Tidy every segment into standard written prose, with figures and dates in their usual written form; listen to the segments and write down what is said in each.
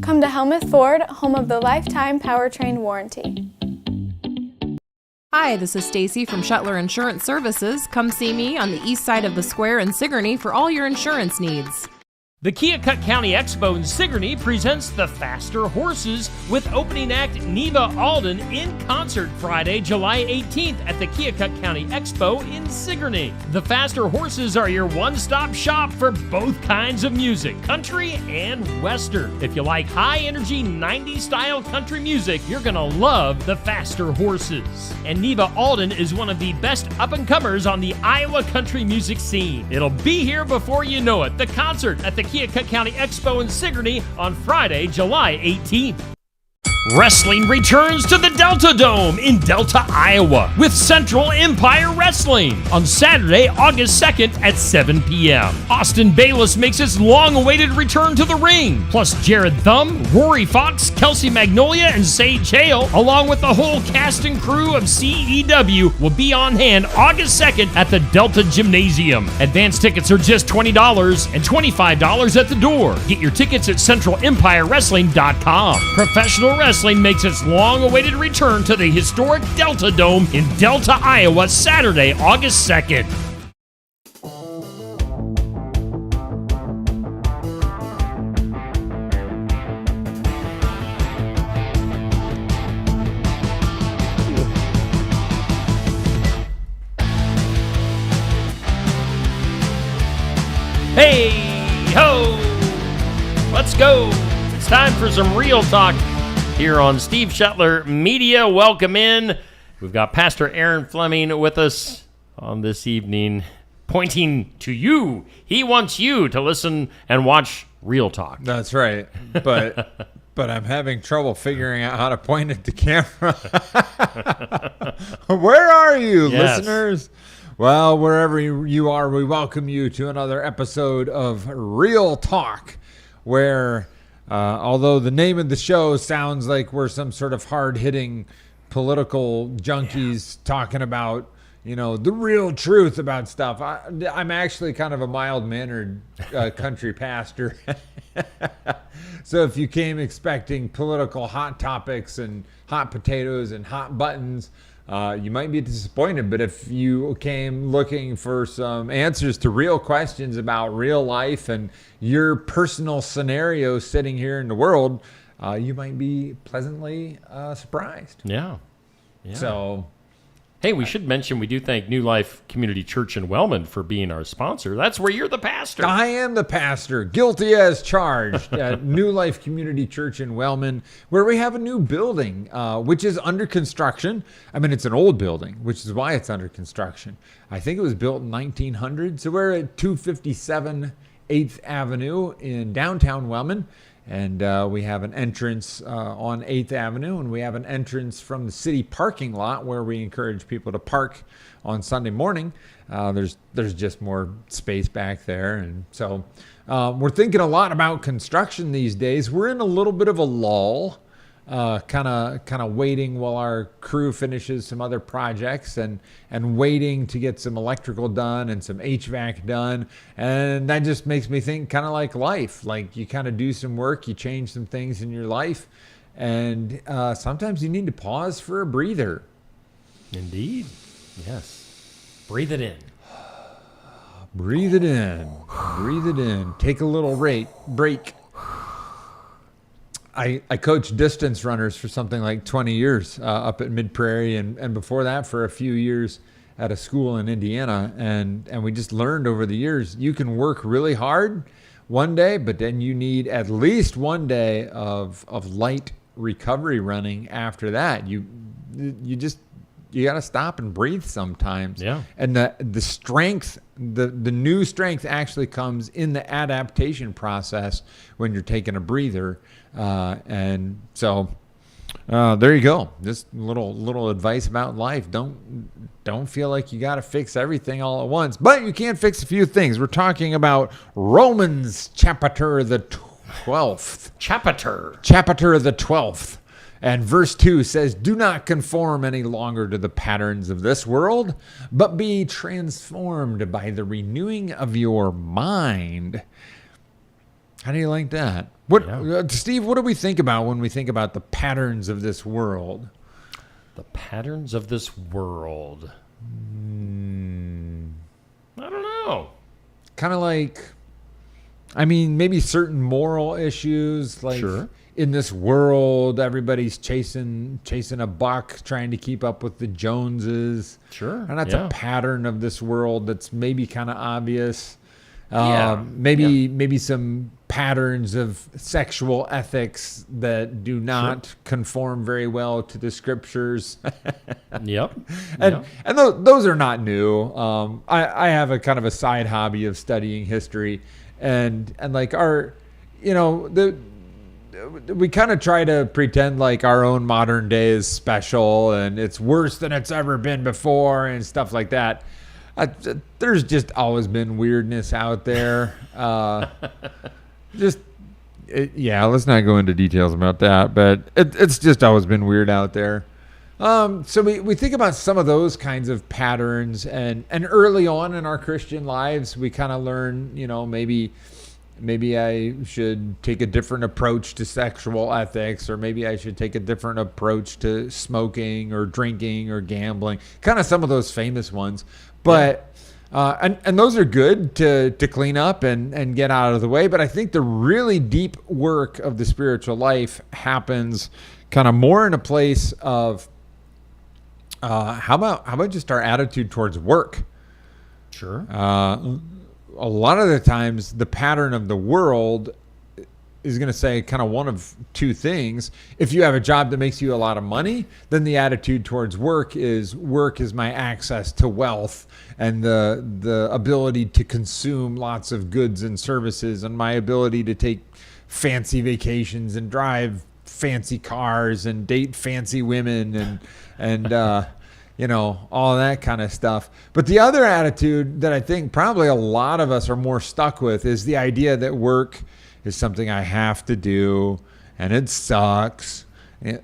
Come to Helmuth Ford, home of the lifetime powertrain warranty. Hi, this is Stacy from Shuttler Insurance Services. Come see me on the east side of the square in Sigourney for all your insurance needs. The Keokuk County Expo in Sigourney presents the Faster Horses with opening act Neva Alden in concert Friday, July 18th at the Keokuk County Expo in Sigourney. The Faster Horses are your one-stop shop for both kinds of music, country and western. If you like high-energy 90s style country music, you're gonna love the Faster Horses. And Neva Alden is one of the best up-and-comers on the Iowa country music scene. It'll be here before you know it. The concert at the Keokuk County Expo in Sigourney on Friday, July 18th. Wrestling returns to the Delta Dome in Delta, Iowa with Central Empire Wrestling on Saturday, August 2nd at 7 p.m. Austin Bayless makes his long-awaited return to the ring. Plus Jared Thumb, Rory Fox, Kelsey Magnolia, and Sage Hale, along with the whole cast and crew of CEW, will be on hand August 2nd at the Delta Gymnasium. Advance tickets are just $20 and $25 at the door. Get your tickets at CentralEmpireWrestling.com. Professional Wrestling makes its long-awaited return to the historic Delta Dome in Delta, Iowa, Saturday, August 2nd. Hey, ho! Let's go! It's time for some real talk here on Steve Shuttler Media. Welcome in. We've got Pastor Aaron Fleming with us on this evening, pointing to you. He wants you to listen and watch Real Talk. That's right. But I'm having trouble figuring out how to point at the camera. Where are you, listeners? Well, wherever you are, we welcome you to another episode of Real Talk, where although the name of the show sounds like we're some sort of hard-hitting political junkies talking about, the real truth about stuff, I'm actually kind of a mild-mannered country pastor. So if you came expecting political hot topics and hot potatoes and hot buttons, you might be disappointed. But if you came looking for some answers to real questions about real life and your personal scenario sitting here in the world, you might be pleasantly surprised. Yeah. So, hey, we should mention we do thank New Life Community Church in Wellman for being our sponsor. That's where you're the pastor. I am the pastor, guilty as charged, at New Life Community Church in Wellman, where we have a new building, which is under construction. I mean, it's an old building, which is why it's under construction. I think it was built in 1900. So we're at 257 8th Avenue in downtown Wellman. And we have an entrance on 8th Avenue, and we have an entrance from the city parking lot where we encourage people to park on Sunday morning. There's just more space back there. And so we're thinking a lot about construction these days. We're in a little bit of a lull, kind of waiting while our crew finishes some other projects and waiting to get some electrical done and some HVAC done. And that just makes me think kind of like life. Like you kind of do some work, you change some things in your life, and sometimes you need to pause for a breather. Indeed. Yes. Breathe it in. Breathe it in. Breathe it in. Take a little break. I coached distance runners for something like 20 years up at Mid-Prairie, and before that for a few years at a school in Indiana. And we just learned over the years, you can work really hard one day, but then you need at least one day of light recovery running after that. You got to stop and breathe sometimes. Yeah. And the strength, the new strength actually comes in the adaptation process when you're taking a breather. And so there you go. Just little advice about life. Don't feel like you got to fix everything all at once, but you can fix a few things. We're talking about Romans chapter the 12th. Chapter the 12th. And verse 2 says, "Do not conform any longer to the patterns of this world, but be transformed by the renewing of your mind." How do you like that? What, Yeah. Steve? What do we think about when we think about the patterns of this world? The patterns of this world. I don't know. Kind of like, I mean, maybe certain moral issues, like Sure. in this world, everybody's chasing a buck, trying to keep up with the Joneses. Sure. And that's a pattern of this world that's maybe kind of obvious. Yeah. Maybe some patterns of sexual ethics that do not conform very well to the scriptures. Yep. And those are not new. I have a kind of a side hobby of studying history, and like our, we kind of try to pretend like our own modern day is special and it's worse than it's ever been before and stuff like that. There's just always been weirdness out there. Let's not go into details about that, but it's just always been weird out there. So we think about some of those kinds of patterns, and early on in our Christian lives, we kind of learn, maybe I should take a different approach to sexual ethics, or maybe I should take a different approach to smoking or drinking or gambling, kind of some of those famous ones. But and those are good to clean up and get out of the way. But I think the really deep work of the spiritual life happens kind of more in a place of how about just our attitude towards work? Sure. A lot of the times the pattern of the world is going to say kind of one of two things. If you have a job that makes you a lot of money, then the attitude towards work is my access to wealth and the ability to consume lots of goods and services, and my ability to take fancy vacations and drive fancy cars and date fancy women and all that kind of stuff. But the other attitude that I think probably a lot of us are more stuck with is the idea that work is something I have to do and it sucks.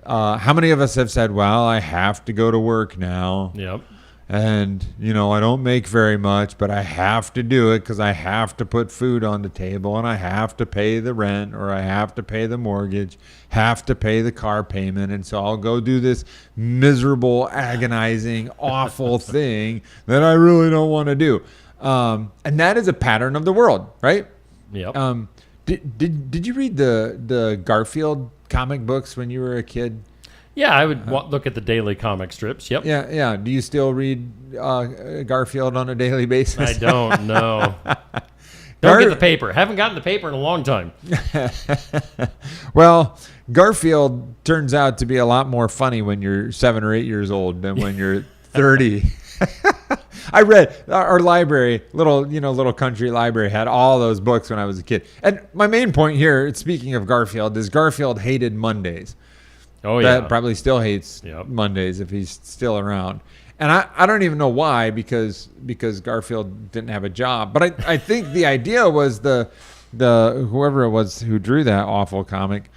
How many of us have said, well, I have to go to work now. Yep. And, I don't make very much, but I have to do it because I have to put food on the table, and I have to pay the rent, or I have to pay the mortgage, have to pay the car payment. And so I'll go do this miserable, agonizing, awful thing that I really don't want to do. And that is a pattern of the world, right? Yep. Did you read the Garfield comic books when you were a kid? Yeah, I would look at the daily comic strips. Yep. Yeah. Do you still read Garfield on a daily basis? I don't know. Don't get the paper. Haven't gotten the paper in a long time. Well, Garfield turns out to be a lot more funny when you're 7 or 8 years old than when you're 30. I read our library, little country library, had all those books when I was a kid. And my main point here, speaking of Garfield, is Garfield hated Mondays. Oh, yeah. That probably still hates Mondays if he's still around. And I don't even know why, because Garfield didn't have a job. But I think the idea was the whoever it was who drew that awful comic,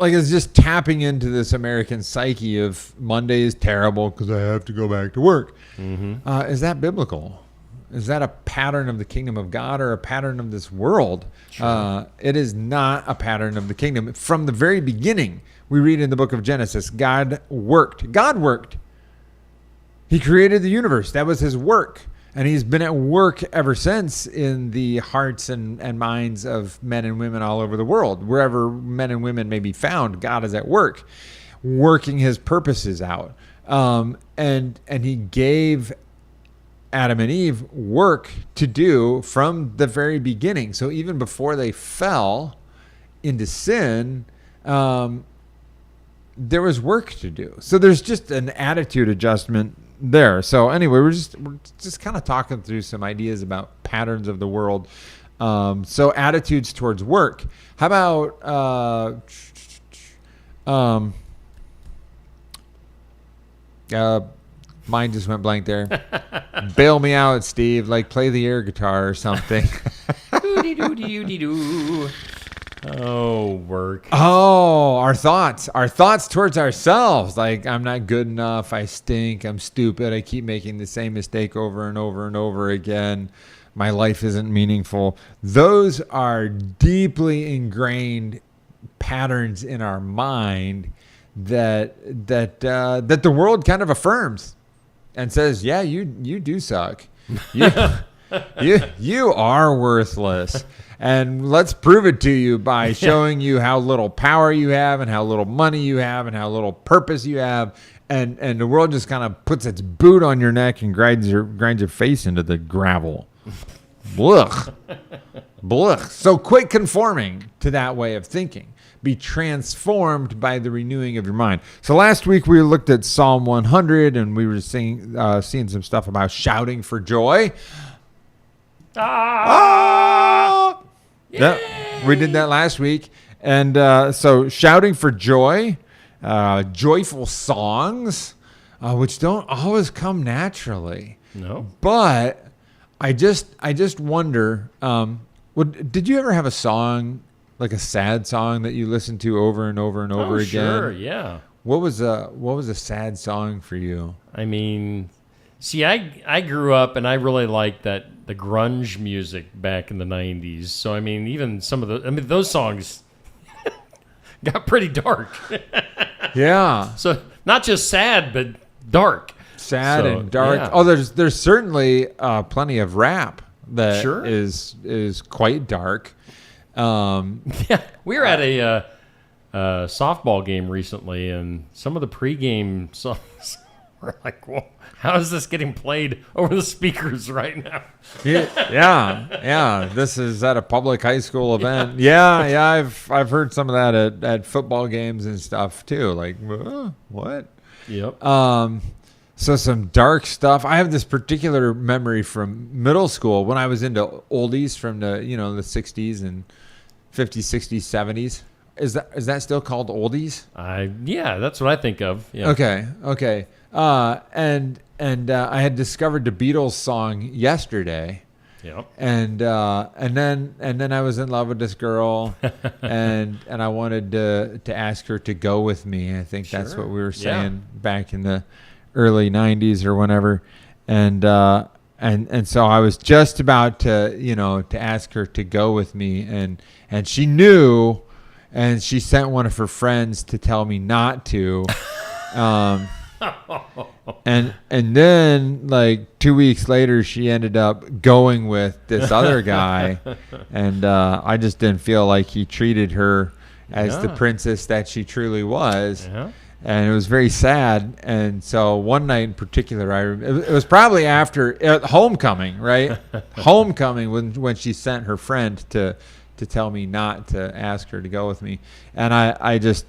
is just tapping into this American psyche of Monday is terrible because I have to go back to work. Mm-hmm. Is that biblical? Is that a pattern of the kingdom of God or a pattern of this world? Sure. It is not a pattern of the kingdom. From the very beginning, we read in the book of Genesis, God worked. God worked. He created the universe. That was his work. And he's been at work ever since in the hearts and minds of men and women all over the world. Wherever men and women may be found, God is at work, working his purposes out. And he gave Adam and Eve work to do from the very beginning. So even before they fell into sin, there was work to do. So there's just an attitude adjustment there. So anyway, we're just kind of talking through some ideas about patterns of the world. So attitudes towards work. How about mine just went blank there. Bail me out, Steve. Play the air guitar or something. Doody-doo-doo-doo-doo. Oh, work. Oh, our thoughts towards ourselves. I'm not good enough. I stink. I'm stupid. I keep making the same mistake over and over and over again. my life isn't meaningful. Those are deeply ingrained patterns in our mind that the world kind of affirms and says, yeah, you do suck. You are worthless. And let's prove it to you by showing you how little power you have and how little money you have and how little purpose you have. And the world just kind of puts its boot on your neck and grinds your face into the gravel. Blech. Blech. So quit conforming to that way of thinking. Be transformed by the renewing of your mind. So last week we looked at Psalm 100 and we were seeing some stuff about shouting for joy. Yeah, we did that last week. And so shouting for joy, joyful songs, which don't always come naturally. No. But I just wonder, did you ever have a song, like a sad song that you listened to over and over and over again? Sure, yeah. What was a sad song for you? I mean, see, I grew up and I really liked the grunge music back in the 90s. So, I mean, even those songs got pretty dark. Yeah. So, not just sad, but dark. Sad and dark. Yeah. Oh, there's certainly plenty of rap that Sure. is quite dark. Yeah, we were at a softball game recently, and some of the pregame songs were like, "Whoa, how is this getting played over the speakers right now?" Yeah. This is at a public high school event. Yeah. I've heard some of that at football games and stuff too. Like, what? Yep. So some dark stuff. I have this particular memory from middle school when I was into oldies from the 60s and 50s, 60s, 70s. Is that still called oldies? Yeah, that's what I think of. Yeah. Okay. And I had discovered the Beatles song Yesterday. Yep. And then I was in love with this girl, and I wanted to ask her to go with me. I think that's Sure. what we were saying back in the early 90s or whenever, and so I was just about to ask her to go with me, and she knew, and she sent one of her friends to tell me not to. And then like 2 weeks later, she ended up going with this other guy, and I just didn't feel like he treated her as the princess that she truly was. Yeah. And it was very sad. And so one night in particular, it was probably after homecoming, right? Homecoming, when she sent her friend to tell me not to ask her to go with me, and I just,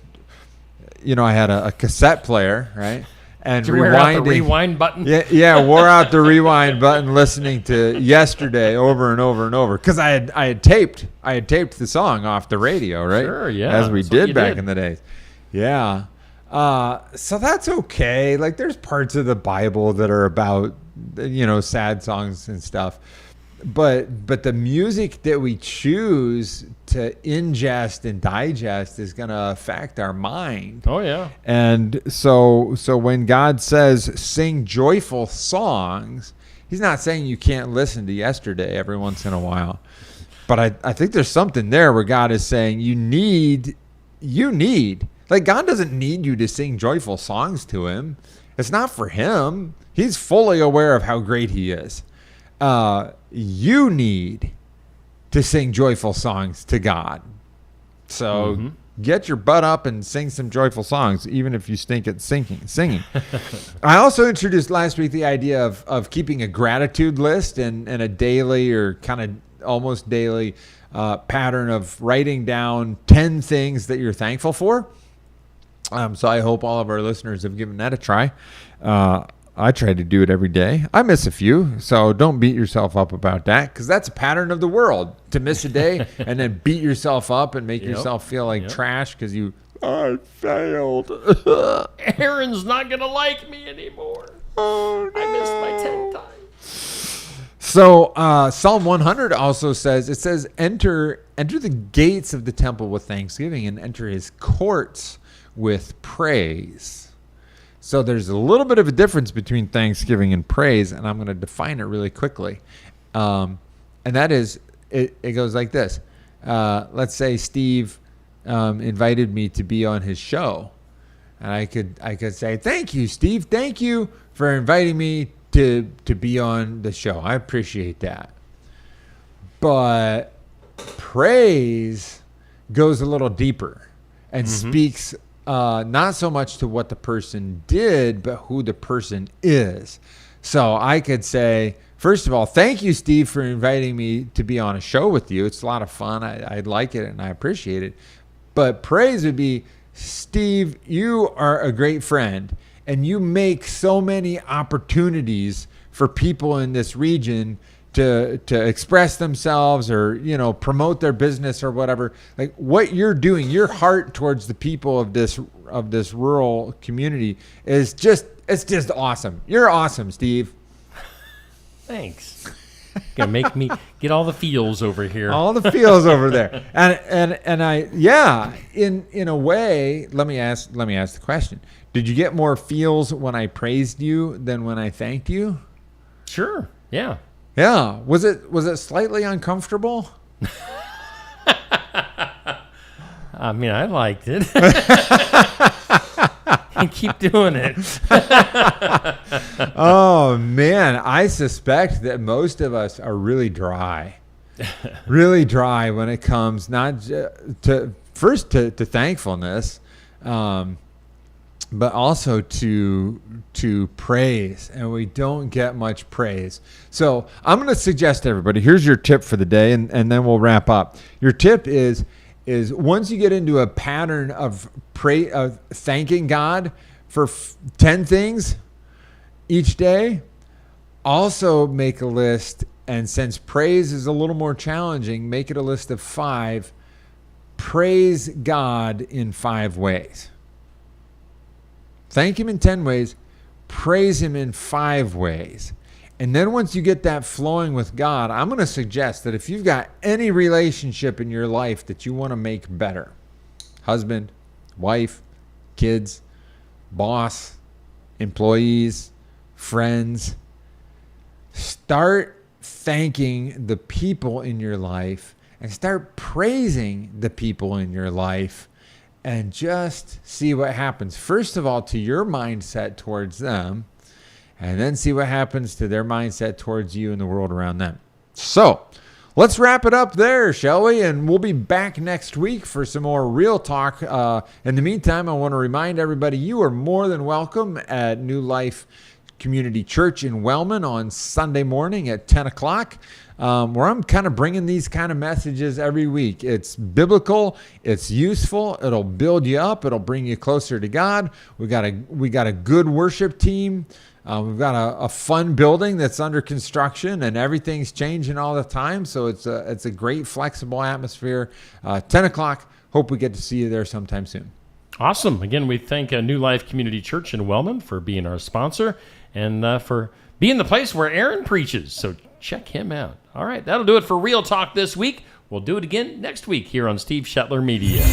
I had a cassette player, right? And Did you wear out the rewind button? Yeah, wore out the rewind button, listening to Yesterday over and over and over, because I had taped the song off the radio, right? Sure, yeah. As we That's what did you back did. in the days. Yeah. So that's okay. Like, there's parts of the Bible that are about, sad songs and stuff. But the music that we choose to ingest and digest is going to affect our mind. Oh, yeah. And so when God says sing joyful songs, he's not saying you can't listen to Yesterday every once in a while. But I think there's something there where God is saying you need, like, God doesn't need you to sing joyful songs to him. It's not for him. He's fully aware of how great he is. You need to sing joyful songs to God. So get your butt up and sing some joyful songs, even if you stink at singing. I also introduced last week the idea of keeping a gratitude list and a daily or kind of almost daily pattern of writing down 10 things that you're thankful for. So I hope all of our listeners have given that a try. I try to do it every day. I miss a few, so don't beat yourself up about that, because that's a pattern of the world, to miss a day and then beat yourself up and make yourself feel like trash because I failed. Aaron's not going to like me anymore. Oh, no. I missed my 10 times. So Psalm 100 also says, enter the gates of the temple with thanksgiving and enter his courts with praise. So there's a little bit of a difference between thanksgiving and praise, and I'm going to define it really quickly. and that is, it goes like this. Let's say Steve invited me to be on his show, and I could say, thank you, Steve. Thank you for inviting me to be on the show. I appreciate that. But praise goes a little deeper and speaks not so much to what the person did, but who the person is. So I could say, first of all, thank you, Steve, for inviting me to be on a show with you. It's a lot of fun. I like it and I appreciate it. But praise would be, Steve, you are a great friend and you make so many opportunities for people in this region to express themselves or, promote their business or whatever. Like what you're doing, your heart towards the people of this rural community is it's just awesome. You're awesome, Steve. Thanks. Gonna make me get all the feels over here. All the feels over there. And in a way, let me ask the question. Did you get more feels when I praised you than when I thanked you? Sure. Yeah. Yeah. Was it slightly uncomfortable? I mean, I liked it. And keep doing it. Oh, man. I suspect that most of us are really dry. Really dry when it comes not to thankfulness, but also to praise, and we don't get much praise. So I'm going to suggest to everybody, here's your tip for the day, and then we'll wrap up. Your tip is once you get into a pattern of thanking God for 10 things each day, also make a list, and since praise is a little more challenging, make it a list of 5. Praise God in 5 ways. Thank him in 10 ways. Praise him in 5 ways. And then once you get that flowing with God, I'm going to suggest that if you've got any relationship in your life that you want to make better, husband, wife, kids, boss, employees, friends, start thanking the people in your life and start praising the people in your life. And just see what happens. First of all, to your mindset towards them, and then see what happens to their mindset towards you and the world around them. So let's wrap it up there, shall we? And we'll be back next week for some more real talk. In the meantime, I want to remind everybody you are more than welcome at New Life Community Church in Wellman on Sunday morning at 10 o'clock. Where I'm kind of bringing these kind of messages every week. It's biblical, it's useful, it'll build you up, it'll bring you closer to God. We got a good worship team. We've got a fun building that's under construction, and everything's changing all the time. So it's a great flexible atmosphere. 10 o'clock. Hope we get to see you there sometime soon. Awesome. Again, we thank New Life Community Church in Wellman for being our sponsor and for being the place where Aaron preaches. So check him out. All right, that'll do it for Real Talk this week. We'll do it again next week here on Steve Shetler Media.